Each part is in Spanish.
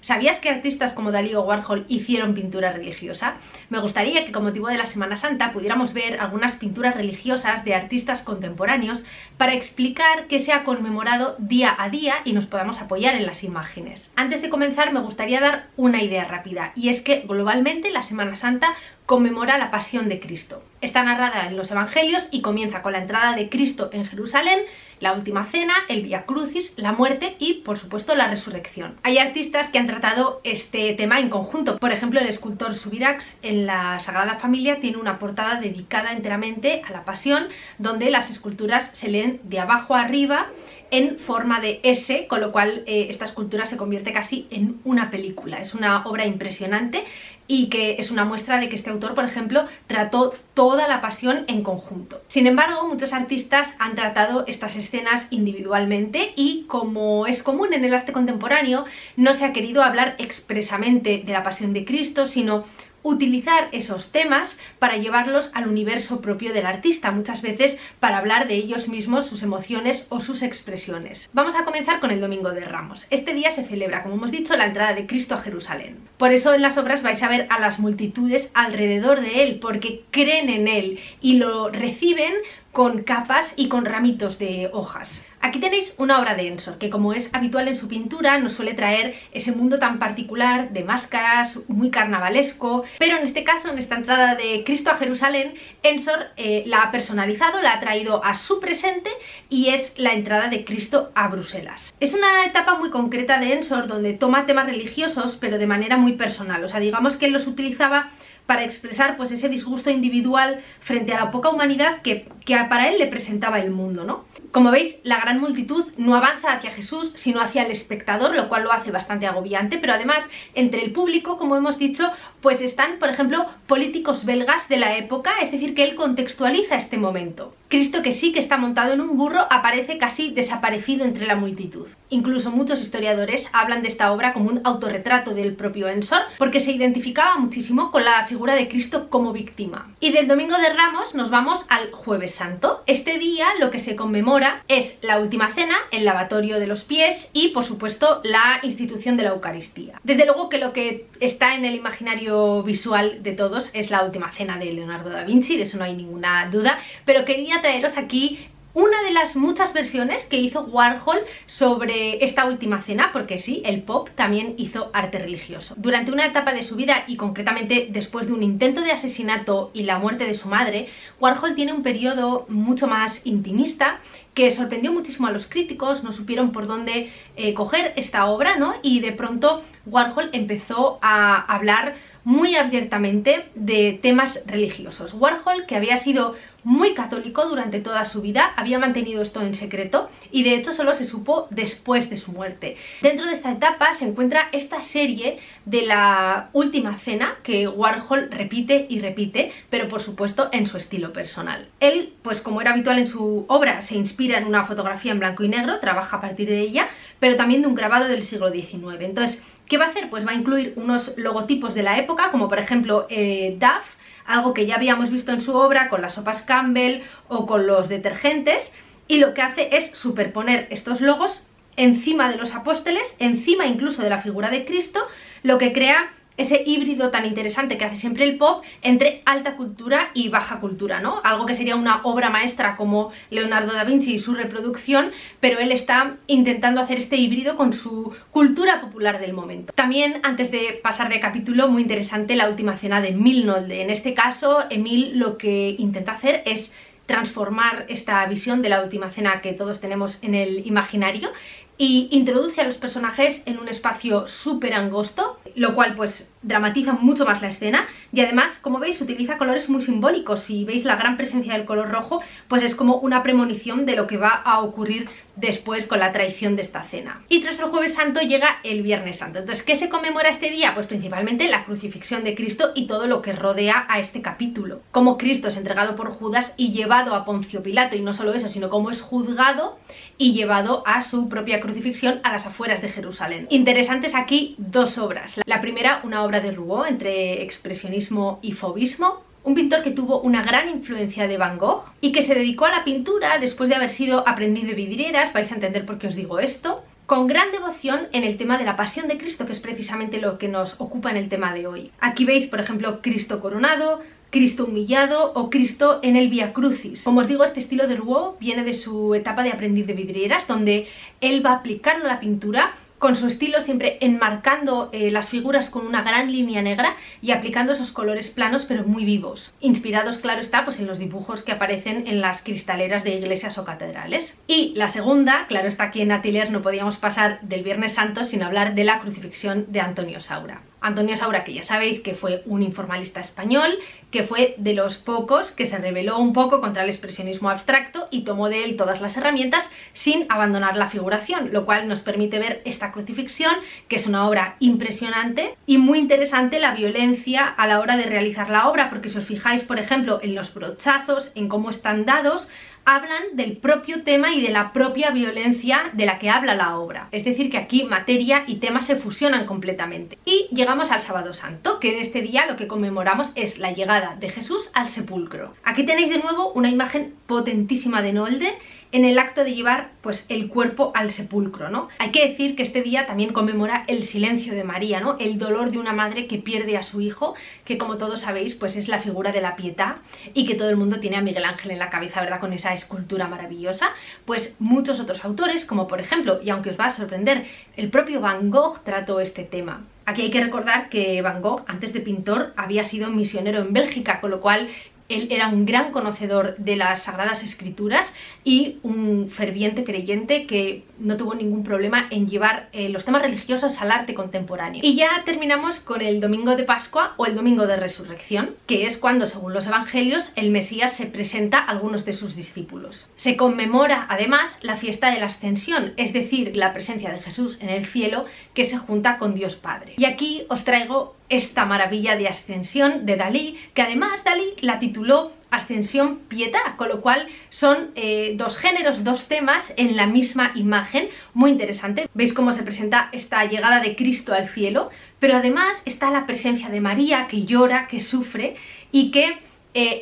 ¿Sabías que artistas como Dalí o Warhol hicieron pintura religiosa? Me gustaría que con motivo de la Semana Santa pudiéramos ver algunas pinturas religiosas de artistas contemporáneos para explicar qué se ha conmemorado día a día y nos podamos apoyar en las imágenes. Antes de comenzar me gustaría dar una idea rápida, y es que globalmente la Semana Santa conmemora la Pasión de Cristo. Está narrada en los Evangelios y comienza con la entrada de Cristo en Jerusalén, la Última Cena, el Vía Crucis, la muerte y, por supuesto, la resurrección. Hay artistas que han tratado este tema en conjunto. Por ejemplo, el escultor Subirachs en la Sagrada Familia tiene una portada dedicada enteramente a la Pasión, donde las esculturas se leen de abajo a arriba en forma de S, con lo cual esta escultura se convierte casi en una película. Es una obra impresionante y que es una muestra de que este autor, por ejemplo, trató toda la Pasión en conjunto. Sin embargo, muchos artistas han tratado estas escenas individualmente y, como es común en el arte contemporáneo, no se ha querido hablar expresamente de la Pasión de Cristo, sino utilizar esos temas para llevarlos al universo propio del artista, muchas veces para hablar de ellos mismos, sus emociones o sus expresiones. Vamos a comenzar con el Domingo de Ramos. Este día se celebra, como hemos dicho, la entrada de Cristo a Jerusalén. Por eso en las obras vais a ver a las multitudes alrededor de él, porque creen en él y lo reciben con capas y con ramitos de hojas. Aquí tenéis una obra de Ensor, que como es habitual en su pintura, nos suele traer ese mundo tan particular de máscaras, muy carnavalesco, pero en este caso, en esta entrada de Cristo a Jerusalén, Ensor la ha personalizado, la ha traído a su presente y es la entrada de Cristo a Bruselas. Es una etapa muy concreta de Ensor donde toma temas religiosos, pero de manera muy personal, o sea, digamos que él los utilizaba para expresar pues ese disgusto individual frente a la poca humanidad que para él le presentaba el mundo, ¿no? Como veis, la gran multitud no avanza hacia Jesús, sino hacia el espectador, lo cual lo hace bastante agobiante, pero además, entre el público, como hemos dicho, pues están, por ejemplo, políticos belgas de la época, es decir, que él contextualiza este momento. Cristo, que sí que está montado en un burro, aparece casi desaparecido entre la multitud. Incluso muchos historiadores hablan de esta obra como un autorretrato del propio Ensor, porque se identificaba muchísimo con la figura de Cristo como víctima. Y del Domingo de Ramos nos vamos al Jueves Santo. Este día lo que se conmemora es la Última Cena, el lavatorio de los pies y, por supuesto, la institución de la Eucaristía. Desde luego que lo que está en el imaginario visual de todos es la Última Cena de Leonardo da Vinci, de eso no hay ninguna duda, pero quería traeros aquí una de las muchas versiones que hizo Warhol sobre esta Última Cena, porque sí, el pop también hizo arte religioso. Durante una etapa de su vida, y concretamente después de un intento de asesinato y la muerte de su madre, Warhol tiene un periodo mucho más intimista que sorprendió muchísimo a los críticos, no supieron por dónde coger esta obra, ¿no? Y de pronto Warhol empezó a hablar muy abiertamente de temas religiosos. Warhol, que había sido muy católico durante toda su vida, había mantenido esto en secreto y de hecho solo se supo después de su muerte. Dentro de esta etapa se encuentra esta serie de la Última Cena que Warhol repite y repite, pero por supuesto en su estilo personal. Él, pues como era habitual en su obra, se inspira en una fotografía en blanco y negro, trabaja a partir de ella, pero también de un grabado del siglo XIX. Entonces, ¿qué va a hacer? Pues va a incluir unos logotipos de la época, como por ejemplo Duff, algo que ya habíamos visto en su obra con las sopas Campbell o con los detergentes, y lo que hace es superponer estos logos encima de los apóstoles, encima incluso de la figura de Cristo, lo que crea ese híbrido tan interesante que hace siempre el pop entre alta cultura y baja cultura, ¿no? Algo que sería una obra maestra como Leonardo da Vinci y su reproducción, pero él está intentando hacer este híbrido con su cultura popular del momento. También, antes de pasar de capítulo, muy interesante la Última Cena de Emile Nolde. En este caso, Emile lo que intenta hacer es transformar esta visión de la Última Cena que todos tenemos en el imaginario y introduce a los personajes en un espacio súper angosto, lo cual pues dramatiza mucho más la escena y además, como veis, utiliza colores muy simbólicos. Si veis la gran presencia del color rojo, pues es como una premonición de lo que va a ocurrir después con la traición de esta cena. Y tras el Jueves Santo llega el Viernes Santo. Entonces, ¿qué se conmemora este día? Pues principalmente la crucifixión de Cristo y todo lo que rodea a este capítulo. Cómo Cristo es entregado por Judas y llevado a Poncio Pilato, y no solo eso, sino cómo es juzgado y llevado a su propia crucifixión a las afueras de Jerusalén. Interesantes aquí dos obras. La primera, una obra de Rouault entre expresionismo y fauvismo, un pintor que tuvo una gran influencia de Van Gogh y que se dedicó a la pintura después de haber sido aprendiz de vidrieras. Vais a entender por qué os digo esto. con gran devoción en el tema de la pasión de Cristo, que es precisamente lo que nos ocupa en el tema de hoy. Aquí veis, por ejemplo, Cristo coronado, Cristo humillado o Cristo en el Vía Crucis. Como os digo, este estilo de Rouault viene de su etapa de aprendiz de vidrieras, donde él va aplicando la pintura con su estilo, siempre enmarcando las figuras con una gran línea negra y aplicando esos colores planos pero muy vivos, inspirados, claro está, pues en los dibujos que aparecen en las cristaleras de iglesias o catedrales. Y la segunda, claro está, aquí en Atelier no podíamos pasar del Viernes Santo sin hablar de la crucifixión de Antonio Saura. Antonio Saura, que ya sabéis que fue un informalista español, que fue de los pocos que se rebeló un poco contra el expresionismo abstracto y tomó de él todas las herramientas sin abandonar la figuración, lo cual nos permite ver esta crucifixión, que es una obra impresionante y muy interesante la violencia a la hora de realizar la obra, porque si os fijáis, por ejemplo, en los brochazos, en cómo están dados, hablan del propio tema y de la propia violencia de la que habla la obra. Es decir, que aquí materia y tema se fusionan completamente. Y llegamos al Sábado Santo, que en este día lo que conmemoramos es la llegada de Jesús al sepulcro. Aquí tenéis de nuevo una imagen potentísima de Nolde en el acto de llevar pues el cuerpo al sepulcro, ¿no? Hay que decir que este día también conmemora el silencio de María, ¿no? El dolor de una madre que pierde a su hijo, que como todos sabéis pues es la figura de la Pietà y que todo el mundo tiene a Miguel Ángel en la cabeza, ¿verdad? Con esa escultura maravillosa. Pues muchos otros autores, como por ejemplo, y aunque os va a sorprender, el propio Van Gogh trató este tema. Aquí hay que recordar que Van Gogh, antes de pintor, había sido misionero en Bélgica, con lo cual él era un gran conocedor de las Sagradas Escrituras y un ferviente creyente que no tuvo ningún problema en llevar los temas religiosos al arte contemporáneo. Y ya terminamos con el Domingo de Pascua o el Domingo de Resurrección, que es cuando, según los Evangelios, el Mesías se presenta a algunos de sus discípulos. Se conmemora además la fiesta de la Ascensión, es decir, la presencia de Jesús en el cielo que se junta con Dios Padre. Y aquí os traigo esta maravilla de Ascensión de Dalí, que además Dalí la tituló Ascensión Pietà, con lo cual son dos géneros, dos temas en la misma imagen, muy interesante. Veis cómo se presenta esta llegada de Cristo al cielo, pero además está la presencia de María, que llora, que sufre y que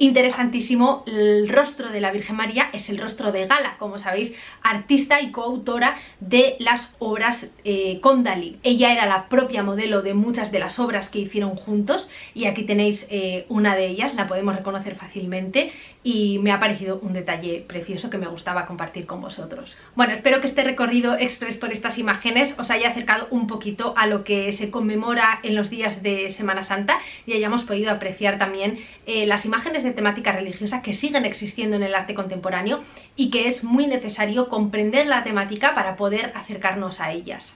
interesantísimo, el rostro de la Virgen María es el rostro de Gala, como sabéis, artista y coautora de las obras con Dalí. Ella era la propia modelo de muchas de las obras que hicieron juntos y aquí tenéis una de ellas, la podemos reconocer fácilmente y me ha parecido un detalle precioso que me gustaba compartir con vosotros. Bueno, espero que este recorrido express por estas imágenes os haya acercado un poquito a lo que se conmemora en los días de Semana Santa y hayamos podido apreciar también las imágenes de temática religiosa que siguen existiendo en el arte contemporáneo y que es muy necesario comprender la temática para poder acercarnos a ellas.